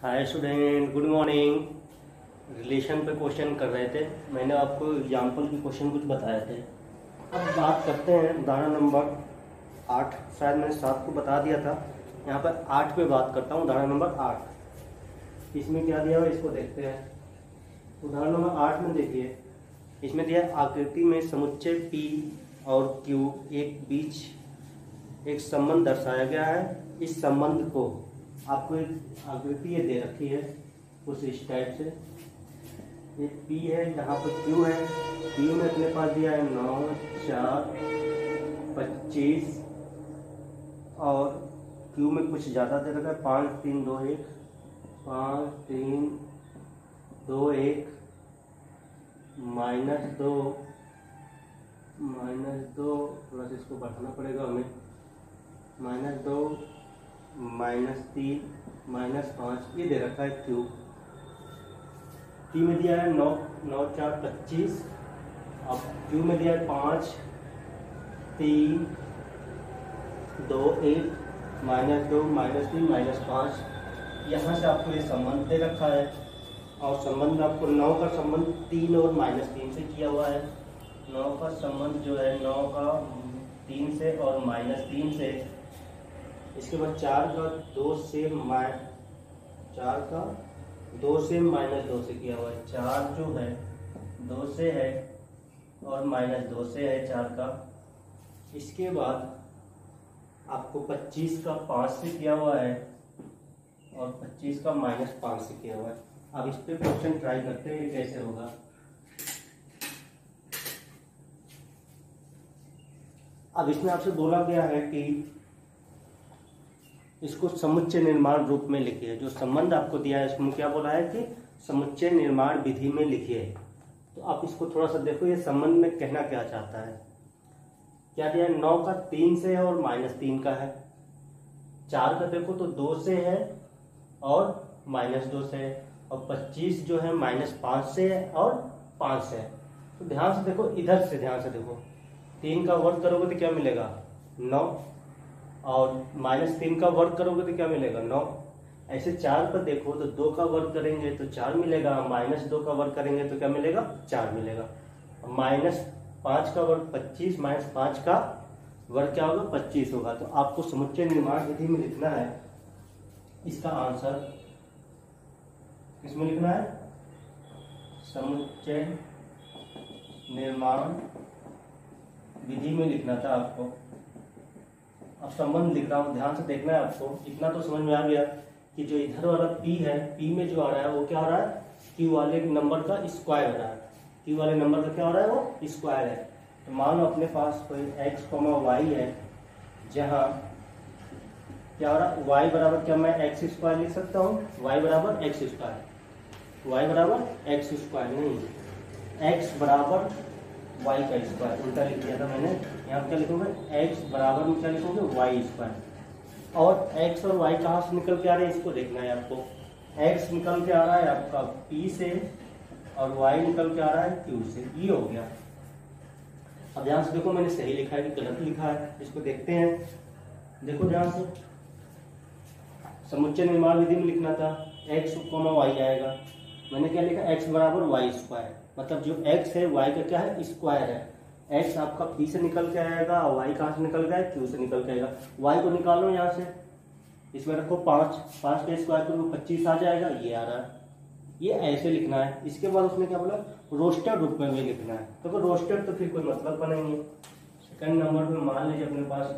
Hi student, good morning. Relation पे question कर रहे थे। मैंने आपको एग्जाम्पल के क्वेश्चन कुछ बताए थे। अब बात करते हैं उदाहरण नंबर 8। शायद मैंने 7 को बता दिया था, यहाँ पर 8 पे बात करता हूँ। उदाहरण नंबर 8, इसमें क्या दिया हुआ इसको देखते हैं। उदाहरण नंबर 8 में देखिए, इसमें दिया आकृति में समुच्चय P और Q एक बीच एक संबंध दर्शाया गया है। इस संबंध को आपको एक आकृति ये दे रखी है कुछ इस टाइप से। ये P है, यहाँ पर Q है। P में अपने पास दिया है 9, 4, 25 और Q में कुछ ज़्यादा दे रखा है 5, 3, 2, 1, 5, 3, 2, 1, -2, थोड़ा सा इसको बढ़ाना पड़ेगा हमें, -2, -3, -5 ये दे रखा है Q। P में दिया है 9, 9, 4, 25। अब Q में दिया है 5, 3, 2, 1, -2, -3, -5। यहाँ से आपको ये संबंध दे रखा है और संबंध आपको 9 का संबंध 3 और -3 से किया हुआ है। 9 का संबंध जो है 9 का 3 से और -3 से। इसके बाद 4 का 2 से -2 से किया हुआ है। 4 जो है 2 से है और -2 से है 4 का। इसके बाद आपको 25 का 5 से किया हुआ है और 25 का -5 से किया हुआ है। अब इस पे क्वेश्चन ट्राई करते हैं कैसे होगा। अब इसमें आपसे बोला गया है कि इसको समुच्चय निर्माण रूप में लिखिए। जो संबंध आपको दिया है इसमें क्या बोला है कि समुच्चय निर्माण विधि में लिखिए। तो आप इसको थोड़ा सा देखो, ये संबंध में कहना क्या चाहता है। क्या दिया है? 9 का 3 से है और -3 का है। 4 का देखो तो 2 से है और -2 से है और 25 जो है -5 से है और 5 से है। तो ध्यान से देखो, इधर से ध्यान से देखो। 3 का वर्ग करोगे तो क्या मिलेगा? 9 और -3 का वर्ग करोगे तो क्या मिलेगा? 9। ऐसे 4 पर देखो तो 2 का वर्ग करेंगे तो 4 मिलेगा, -2 का वर्ग करेंगे तो क्या मिलेगा? 4 मिलेगा। -5 का वर्ग 25, -5 का वर्ग क्या होगा? 25 होगा। तो आपको समुच्चय निर्माण विधि में लिखना है इसका आंसर। किसमें लिखना है? समुच्चय निर्माण विधि में लिखना था आपको। अब संबंध लिख रहा हूं, ध्यान से देखना है आपको। इतना तो समझ में आ गया कि जो इधर वाला P है, P में जो आ रहा है वो क्या हो रहा है? Q वाले नंबर का स्क्वायर हो रहा है। Q वाले नंबर का क्या हो रहा है? वो स्क्वायर है। तो मान लो अपने पास कोई x, y है, जहां क्या हो रहा है? y बराबर क्या मैं x² लिख सकता हूँ? y बराबर x², y बराबर x² नहीं, x बराबर y का स्क्वायर। उल्टा लिख दिया था मैंने। यहाँ क्या लिखोगे? x बराबर में क्या लिखोगे? y²। और x और y कहाँ से निकल के आ रहे हैं इसको देखना है आपको। x निकल के आ रहा है आपका P से और y निकल के आ रहा है Q से। ये हो गया। अब ध्यान से देखो, मैंने सही लिखा है कि गलत लिखा है, इसको देखते हैं। देखो ध्यान से, समुच्चय निर्माण विधि में लिखना था x, y आएगा। मैंने क्या लिखा? x बराबर y²। मतलब जो x है y का क्या है? स्क्वायर है। x आपका P से निकल के आएगा और y कहाँ से निकल के आएगा? Q से निकल के आएगा। y को निकालो यहाँ से, इसमें रखो 5 का स्क्वायर करो 25 आ जाएगा। ये आ रहा है, ये ऐसे लिखना है। इसके बाद उसने क्या बोला? रोस्टर रूप में भी लिखना है। तो रोस्टर तो फिर कोई मतलब का नहीं है। सेकंड नंबर पे मान लीजिए अपने पास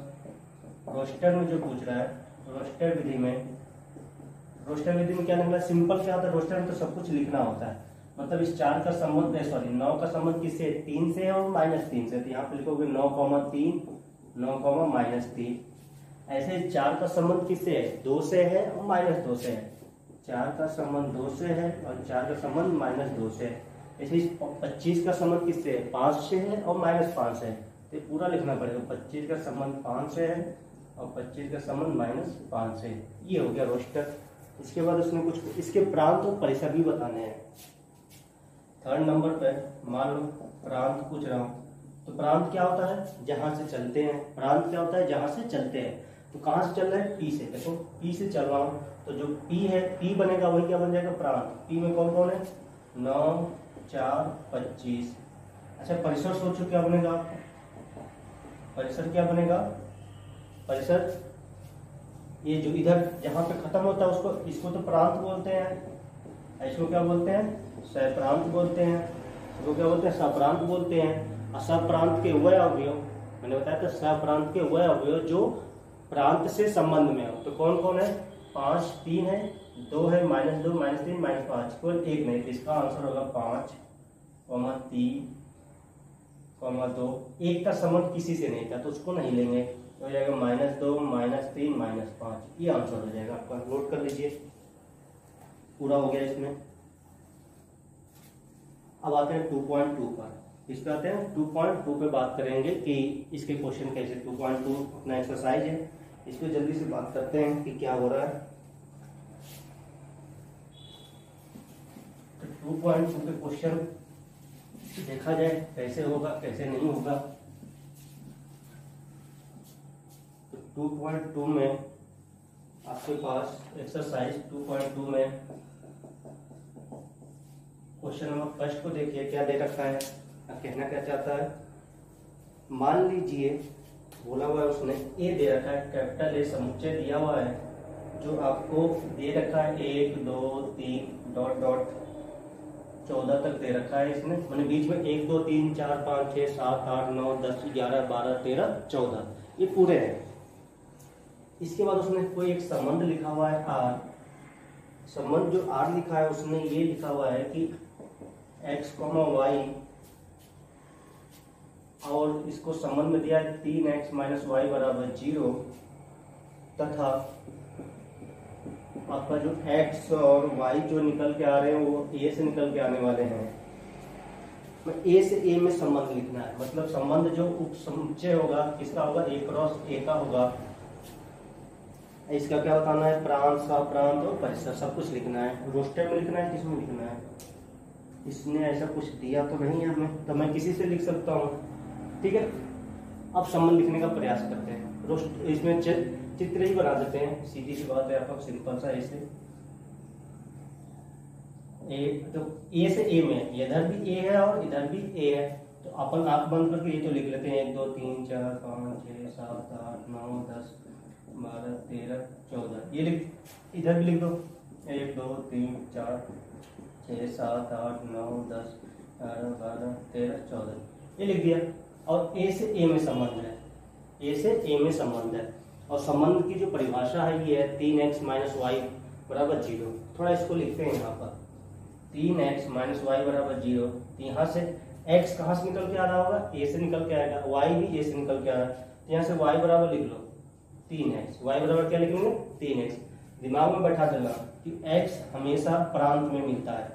रोस्टर में जो पूछ रहा है, रोस्टर विधि में क्या लिखना है? सिंपल क्या होता है? रोस्टर में तो सब कुछ लिखना होता है। मतलब इस 4 का संबंध, सॉरी 9 का संबंध किससे? 3 से और -3 से। तो यहाँ पे लिखोगे 9,3, 9,-3। ऐसे 4 का संबंध किससे है? 2 से है और -2 से है। 4 का संबंध 2 से है और 4 का संबंध -2 से है। ऐसे 25 का संबंध किससे है? 5 से है और -5 से है। तो पूरा लिखना पड़ेगा। 25 का संबंध 5 से है और 25 का संबंध -5 से है। ये हो गया रोस्टर। इसके बाद उसने कुछ इसके प्रांत और परिसर भी बताने हैं। थर्ड नंबर पे मान लो प्रांत पूछ रहा हूँ, तो प्रांत क्या होता है? जहां से चलते हैं। प्रांत क्या होता है? जहां से चलते हैं। तो कहाँ से चल रहे हैं? पी से। देखो पी से चल रहा हूँ तो जो P है, P बनेगा वही क्या बन जाएगा, प्रांत। P में कौन कौन है, 9, 4, 25। अच्छा परिसर सोचो क्या बनेगा, परिसर क्या बनेगा, परिसर ये जो इधर जहां पे खत्म होता है उसको, इसको तो प्रांत बोलते हैं, इसको क्या बोलते हैं, सप्रांत बोलते हैं, इसको क्या बोलते हैं, सप्रांत बोलते हैं। और सप्रांत के वह अवयव, मैंने बताया था सप्रांत के वह अवयव जो प्रांत से संबंध में हो, तो कौन कौन है, 5, 3 है, 2 है, -2, -3, -5, केवल एक नहीं, इसका आंसर होगा 5, 3, 2। एक का संबंध किसी से नहीं था तो उसको नहीं लेंगे, तो हो जाएगा -2, -3, -5, ये आंसर हो जाएगा आपका। नोट कर लीजिए, पूरा हो गया इसमें। अब आते हैं 2.2 पर। इस पे आते हैं 2.2 पे बात करेंगे कि इसके क्वेश्चन कैसे, 2.2 अपना एक्सरसाइज है, इस पे जल्दी से बात करते हैं कि क्या हो रहा है। तो 2.2 पे क्वेश्चन देखा जाए कैसे होगा कैसे नहीं होगा। तो 2.2 में आपके पास एक्सरसाइज 2.2 में क्वेश्चन नंबर फर्स्ट को देखिए क्या दे रखा है, कहना क्या चाहता है। मान लीजिए बोला हुआ है उसने ए दे रखा है, कैपिटल ए समुच्चय दिया हुआ है जो आपको दे रखा है 1, 2, 3 ... 14 तक दे रखा है इसने, मैंने बीच में 1, 2, 3, 4, 5, 6, 7, 8, 9, 10, 11, 12, 13, 14 ये पूरे हैं। इसके बाद उसने कोई एक संबंध लिखा हुआ है आर, संबंध जो आर लिखा है उसने ये लिखा हुआ है कि x, y और इसको संबंध में दिया है 3x - y = 0 तथा आपका जो x और y जो निकल के आ रहे हैं वो a से निकल के आने वाले हैं। a से a में संबंध लिखना है, मतलब संबंध जो उपसमुच्चय होगा किसका होगा, a क्रॉस a का होगा। इसका क्या बताना है, प्रांत, सप्रांत और परिसर सब कुछ लिखना है। रोस्टर में लिखना है, किसमें लिखना है, इसने ऐसा कुछ दिया तो नहीं है हमें, तो मैं किसी से लिख सकता हूँ, ठीक है। अब संबंध लिखने का प्रयास करते हैं, रोस्ट इसमें चित्र ही बना देते हैं, सीधी सी बात है, आपका सिंपल सा ऐसे ए, तो ए से ए में इधर भी ए है और इधर भी ए है, तो अपन आंख बंद करके ये तो लिख लेते हैं 1, 2, 3, 4, 5, 6, 7, 8, 9, 10, 12, 13, 14 ये लिख, इधर भी लिख दो 1, 2, 3, 4, 6, 7, 8, 9, 10, 11, 12, 13, 14 ये लिख दिया। और ए से ए में संबंध है, ए से ए में संबंध है, और संबंध की जो परिभाषा है ये है 3x - y = 0। थोड़ा इसको लिखते हैं यहाँ पर, 3x - y = 0। तो यहाँ से x कहाँ से निकल के आ रहा होगा, a से निकल के आएगा, y भी a से निकल के आ रहा है, तो यहाँ से y बराबर लिख लो 3x, y बराबर क्या लिखेंगे 3x। दिमाग में बैठा देना कि x हमेशा प्रांत में मिलता है,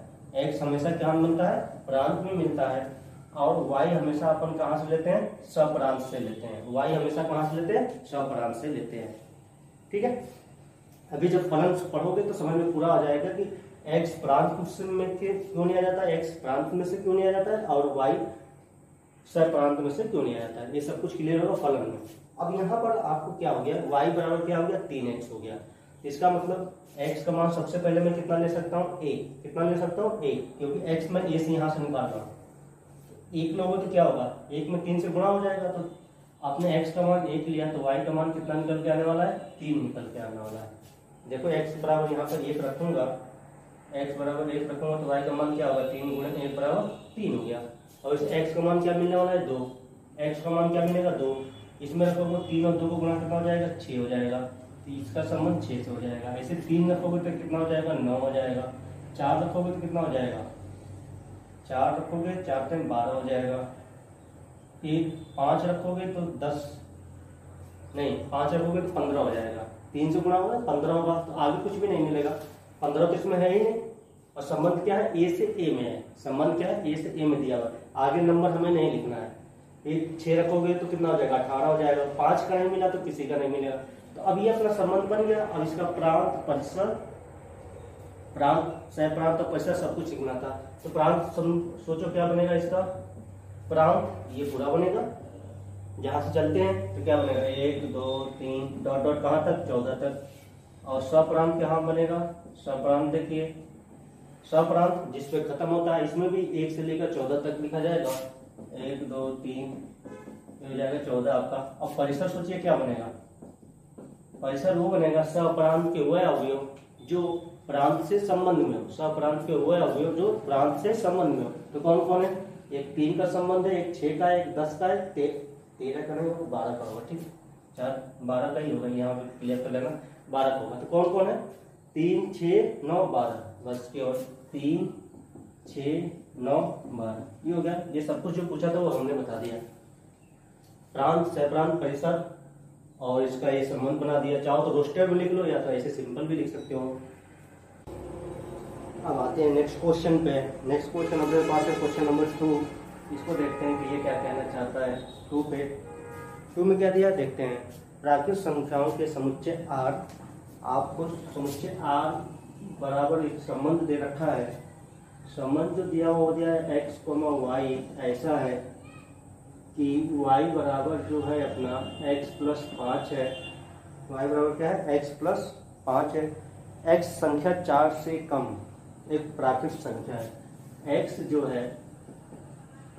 x हमेशा क्या मिलता है, प्रांत में मिलता है, और y हमेशा अपन कहाँ से लेते हैं, सप्रांत से लेते हैं, y हमेशा कहाँ से लेते हैं, सप्रांत से लेते हैं, ठीक है। अभी जब फलन पढ़ोगे तो समझ में पूरा आ जाएगा कि x प्रांत में क्यों नहीं आ जाता है, x प्रांत में से क्यों नहीं आ जाता है, और y सप्रांत में से क्यों नहीं आ जाता है, ये सब कुछ क्लियर होगा फलन में। अब यहाँ पर आपको क्या हो गया, y बराबर क्या हो गया 3x हो गया, इसका मतलब x का मान सबसे पहले मैं कितना ले सकता हूँ, a, कितना ले सकता हूँ a, क्योंकि x मैं a से यहाँ से निकाल रहा हूँ, एक लोगों तो क्या होगा, 1 में 3 से गुणा हो जाएगा, तो आपने x का मान 1 लिया तो y का मान कितना निकल के आने वाला है, 3 निकल के आने वाला है। देखो x बराबर यहाँ पर 1 रखूंगा, x बराबर 1 रखूंगा तो y का मान क्या होगा, 3 × 1 = 3 हो गया, और इस x का मान क्या मिलने वाला है 2, x का मान क्या मिलेगा 2, इसमें रखोगे 3 और 2 को गुणा कितना हो जाएगा 6 हो जाएगा, तो इसका संबंध 6 से हो जाएगा। ऐसे 3 रखोगे तो कितना हो जाएगा 9 हो जाएगा, 4 रखोगे तो कितना हो जाएगा, 4 रखोगे 4 × 12 हो जाएगा, 5 रखोगे तो 10 नहीं 5 रखोगे तो 15 हो जाएगा, 3 से गुणा होगा 15 होगा, तो आगे कुछ भी नहीं मिलेगा, 15 तो इसमें है ही नहीं। और संबंध क्या है, ए से ए में है, संबंध क्या है, ए से ए में दिया हुआ है, आगे नंबर हमें नहीं लिखना है। 6 रखोगे तो कितना हो जाएगा 18 हो जाएगा, 5 का नहीं मिला तो किसी का नहीं मिलेगा। तो अब ये अपना संबंध बन गया। अब इसका प्रांत, परिसर, प्रांत, सह-प्रांत और परिसर सब कुछ लिखना था। तो प्रांत सोचो क्या बनेगा इसका, प्रांत ये पूरा बनेगा, जहां से चलते हैं तो क्या बनेगा 1, 2, 3 ... कहां तक 14 तक, और सप्रांत कहाँ बनेगा, सप्रांत देखिए सप्रांत जिसपे खत्म होता है, इसमें भी 1 से लेकर 14 तक लिखा जाएगा, 1 2 3 हो जाएगा 14 आपका। अब परिसर सोचिए क्या बनेगा, परिसर वो बनेगा सप्रांत के वह अवयव जो प्रांत से संबंध में हो, सप्रांत के वह अवयव जो प्रांत से संबंध में हो। तो कौन कौन है, एक 3 का संबंध है, एक 6 का है, एक 10 का है, 13 का नहीं होगा, 12 का होगा, ठीक है 4 12 का ही होगा, यहाँ पे क्लियर कर लेना 12 का होगा। तो कौन कौन है, 3 6 9 12, बस केवल 3 6 9 12 ये हो गया। ये सब कुछ जो पूछा था वो हमने बता दिया, प्रांत सप्रांत परिसर और इसका ये संबंध बना दिया। चाहो तो रोस्टेड में लिख लो या तो ऐसे सिंपल भी लिख सकते हो। अब आते हैं नेक्स्ट क्वेश्चन पे। नेक्स्ट क्वेश्चन अपने पास है क्वेश्चन नंबर 2। इसको देखते हैं कि ये क्या कहना चाहता है। 2 पे 2 में क्या दिया देखते हैं। प्राकृत संख्याओं के समुच्चय R, आपको समुच्चय R बराबर एक संबंध दे रखा है। संबंध जो दिया वो दिया है x, y ऐसा है कि y बराबर जो है अपना x + 5 है। y बराबर क्या है, x + 5 है। x संख्या 4 से कम एक प्राकृत संख्या है। x जो है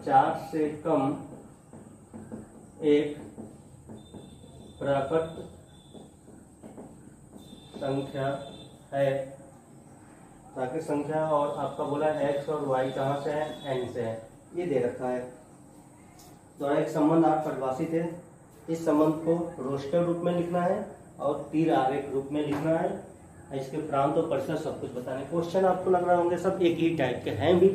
4 से कम एक प्राकृत संख्या है, प्राकृत संख्या। और आपका बोला x और y कहाँ से है, n से है, ये दे रखा है। तो एक संबंध आप परिभाषित है। इस संबंध को रोस्टर रूप में लिखना है और तीर आरेख रूप में लिखना है। इसके प्रांत और परिसर सब कुछ बताने। क्वेश्चन आपको लग रहा होंगे सब एक ही टाइप के हैं भी।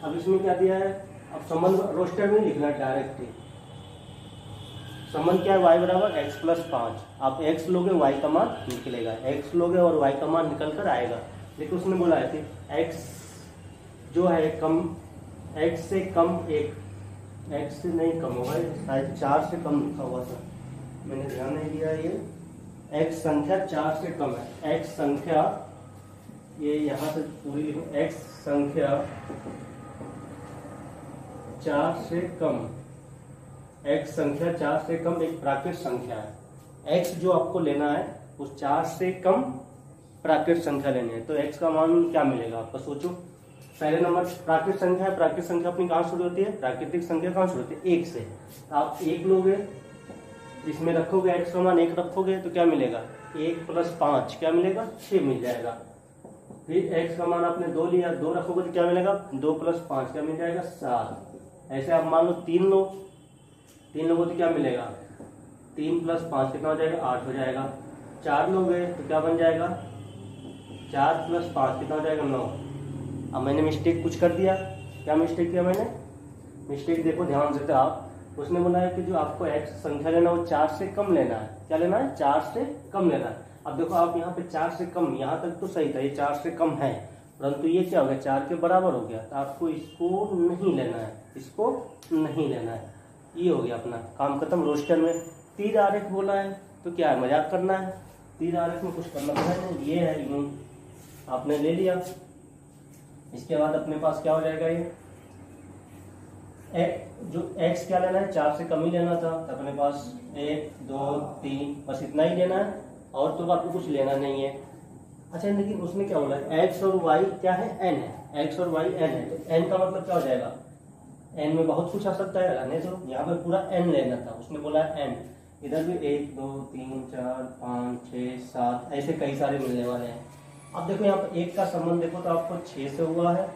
अब इसमें क्या दिया है, अब संबंध रोस्टर में लिखना है डायरेक्ट ही। संबंध क्या है, y बराबर x + 5। आप x लोगे y का मान निकलेगा, x लोगे और y का मान निकल कर आएगा। लेकिन उसने बोला है कि x जो है कम, x से कम एक, x से नहीं कम होगा, शायद 4 से कम लिखा हुआ था, मैंने ध्यान नहीं दिया। ये x संख्या 4 से कम है। x संख्या ये यहाँ से पूरी लिखो, x संख्या 4 से कम, x संख्या 4 से कम एक प्राकृत संख्या है। x जो आपको लेना है उस 4 से कम प्राकृत संख्या लेनी है। तो x का मान क्या मिलेगा आपको, सोचो। पहले नंबर प्राकृत संख्या है। प्राकृत संख्या अपनी कहाँ शुरू होती है, प्राकृतिक संख्या कहाँ शुरू होती है, 1 से। आप 1 लोगे, इसमें रखोगे x का मान 1 रखोगे तो क्या मिलेगा, 1 + 5 क्या मिलेगा, 6 मिल जाएगा। फिर x का मान आपने 2 लिया, 2 रखोगे तो क्या मिलेगा, 2 + 5 क्या मिल जाएगा, 7। ऐसे आप मान लो 3 लो, 3 लोगों तो क्या मिलेगा, 3 + 5 कितना हो जाएगा, 8 हो जाएगा। 4 लोगे तो क्या बन जाएगा, 4 + 5 कितना हो जाएगा, 9। अब मैंने मिस्टेक कुछ कर दिया, क्या मिस्टेक किया मैंने, मिस्टेक देखो ध्यान से आप। उसने बोला है कि जो आपको x संख्या लेना है वो 4 से कम लेना है। क्या लेना है, 4 से कम लेना है। अब देखो आप यहाँ पे 4 से कम, यहाँ तक तो सही था, ये 4 से कम है, परंतु ये क्या हो गया, 4 के बराबर हो गया। तो आपको इसको नहीं लेना है, इसको नहीं लेना है। ये हो गया अपना काम खत्म। रोस्टर में तीर आरेख बोला है तो क्या है, मजाक करना है। तीर आरेख में कुछ करना है नहीं, ये है यूं आपने ले लिया। इसके बाद अपने पास क्या हो जाएगा, ये जो x क्या लेना है, 4 से कम ही लेना था। तो अपने पास 1 2 3 बस इतना ही लेना है, और तो आपको कुछ लेना नहीं है। अच्छा लेकिन उसने क्या बोला, x और y क्या है, n है, x और y n है। तो n का मतलब क्या हो जाएगा, n में बहुत कुछ आ सकता है, रहने तो यहाँ पे पूरा n लेना था। उसने बोला n, इधर भी 1 2 3 4 5 6 7 ऐसे कई सारे मिलने वाले हैं। अब देखो यहाँ पर 1 का संबंध देखो तो आपको 6 से हुआ है।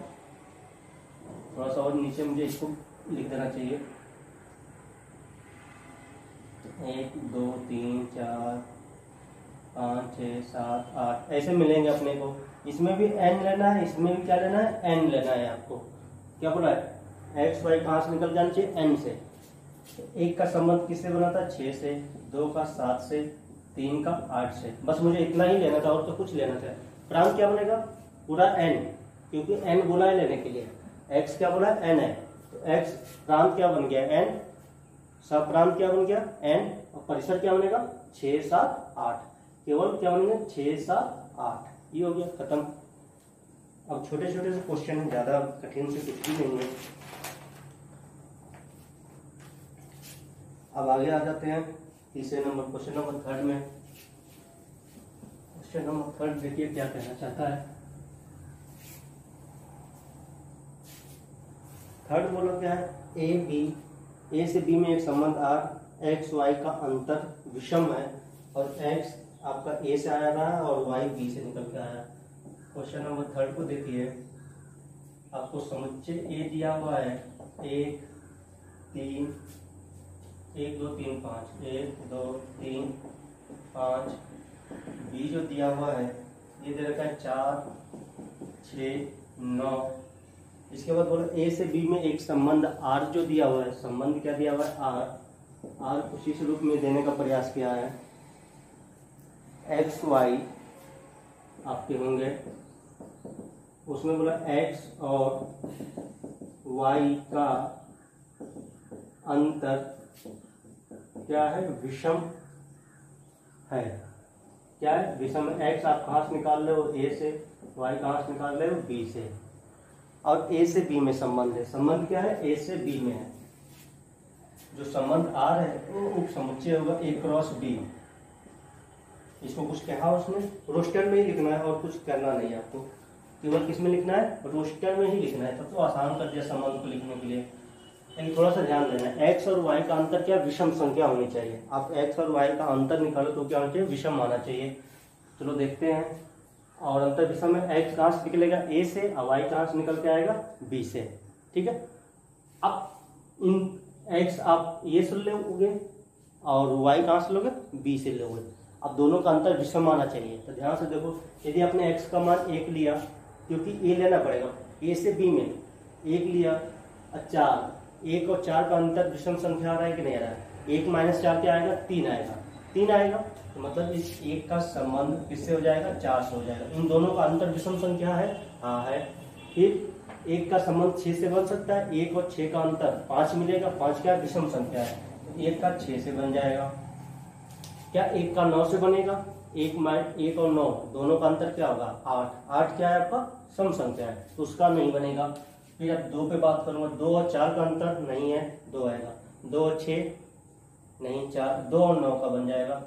थोड़ा सा और नीचे मुझे इसको लिख देना चाहिए, 1 2 3 4 5 6 7 8 ऐसे मिलेंगे अपने को। इसमें भी n लेना है, इसमें भी क्या लेना है, n लेना है। आपको क्या बोला है, x y कहाँ से निकल जाना चाहिए, n से। 1 का संबंध किससे बना था, 6 से, 2 का 7 से, 3 का 8 से। बस मुझे इतना ही लेना था और तो कुछ लेना था। प्रांत क्या बनेगा, पूरा n, क्योंकि n बोला है लेने के लिए। x क्या बोला है, n है, तो x प्रांत क्या बन गया, n। सप्रांत क्या बन गया, n। और परिसर क्या बनेगा, 6 7 8। केवल क्या बनेंगे, 6 7 8। ये हो गया खत्म। अब छोटे छोटे से क्वेश्चन है, ज्यादा कठिन से कुछ भी नहीं है। अब आगे आ जाते हैं तीसरे नंबर, क्वेश्चन नंबर 3 में। क्वेश्चन नंबर 3 देखिए क्या कहना चाहता है। थर्ड बोलो क्या है, ए से बी में एक संबंध आर एक्स वाई का अंतर विषम है और एक्स आपका ए से आया रहा है और वाई बी से निकल के आया। क्वेश्चन नंबर 3 को देखिए, आपको समुच्चय ए दिया हुआ है 1 3 1 2 3 5 1 2 3 5, बी जो दिया हुआ है ये दे रखा है 4 6 9। इसके बाद बोला ए से बी में एक संबंध आर जो दिया हुआ है, संबंध क्या दिया हुआ है आर उसी स्वरूप में देने का प्रयास किया है। एक्स वाई आपके होंगे, उसमें बोला एक्स और वाई का अंतर क्या है, विषम है। क्या है, विषम। एक्स आप कहाँ से निकाल रहे हो, ए से, वाई कहाँ से निकाल रहे हो, बी से। और ए से बी में संबंध है, संबंध क्या है, ए से बी में है। जो संबंध आर है वो उप समुच्चय होगा ए क्रॉस बी। इसको कुछ कहा उसने, रोस्टर में ही लिखना है और कुछ करना नहीं है आपको, केवल किस में लिखना है, रोस्टर में ही लिखना है। तब तो आसान कर दिया संबंध को लिखने के लिए, लेकिन थोड़ा सा ध्यान देना है। एक्स और वाई का अंतर क्या, विषम संख्या होनी चाहिए। आप एक्स और वाई का अंतर निकालो तो क्या होना चाहिए, विषम आना चाहिए। चलो देखते हैं। और अंतर विषम में एक्स कहाँ से निकलेगा, ए से, और वाई कहाँ से निकल के आएगा, बी से। ठीक है, अब इन एक्स आप ए से लोगे और वाई कहाँ से लोगे, बी से लोगे। अब दोनों का अंतर विषम आना चाहिए। तो ध्यान से देखो, यदि आपने एक्स का मान 1 लिया, क्योंकि ए लेना पड़ेगा, ए से बी में 1 लिया, 4, 1 और 4 का अंतर विषम संख्या आ रहा है कि नहीं आ रहा है, 1 - 4 क्या आएगा, 3 आएगा। 3 आएगा तो मतलब इस 1 का संबंध किससे हो जाएगा, 4 से हो जाएगा। इन दोनों का अंतर विषम संख्या है, हाँ है। फिर 1 का संबंध 6 से बन सकता है, 1 और 6 का अंतर 5 मिलेगा, 5 क्या विषम संख्या है, तो 1 का 6 से बन जाएगा। क्या 1 का 9 से बनेगा, 1 और 9 दोनों का अंतर क्या होगा, 8। 8 क्या है आपका, सम संख्या है, तो उसका नहीं बनेगा। फिर अब 2 पे बात करूंगा, 2 और 4 का अंतर नहीं है, 2 आएगा। 2 और 6 नहीं, 4, 2 और 9 का बन जाएगा।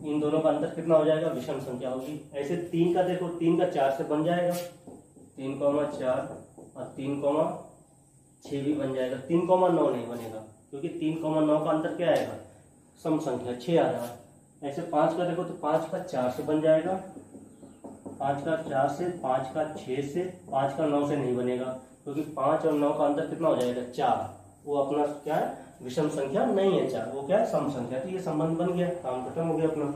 इन दोनों का अंतर कितना हो जाएगा, विषम संख्या होगी। ऐसे 3 का देखो, 3 का 4 से बन जाएगा, 3,4 और 3,6 भी बन जाएगा। 3,9 नहीं बनेगा, क्योंकि 3,9 का अंतर क्या आएगा, सम संख्या 6 आ रहा है। ऐसे 5 का देखो तो 5 का 4 से बन जाएगा, 5 का 4 से, 5 का 6 से, 5 का 9 से नहीं बनेगा, क्योंकि 5 और 9 का अंतर कितना हो जाएगा, 4। वो अपना क्या है, विषम संख्या नहीं है 4, वो क्या है, सम संख्या। तो ये संबंध बन गया, काम खत्म हो गया अपना।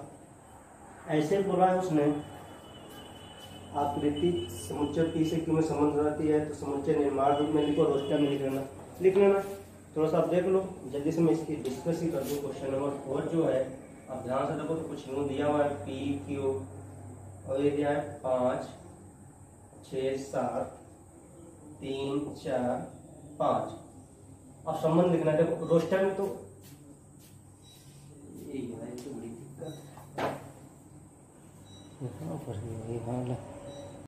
ऐसे बोला है उसने, आकृति समुच्चय पी से क्यों में संबंध रहती है, तो समुच्चय निर्माण रूप में लिखो, रोस्टर में लिख लेना। थोड़ा सा आप देख लो, जल्दी से मैं इसकी डिस्कस ही कर दूँ। क्वेश्चन नंबर 4 जो है, आप ध्यान से देखो तो कुछ यूँ दिया हुआ है, पी क्यू, और ये दिया है 5 6 7 3 4 5। अब संबंध लिखना है, देखो रोस्टर में तो यही है, तो बड़ी दिक्कत।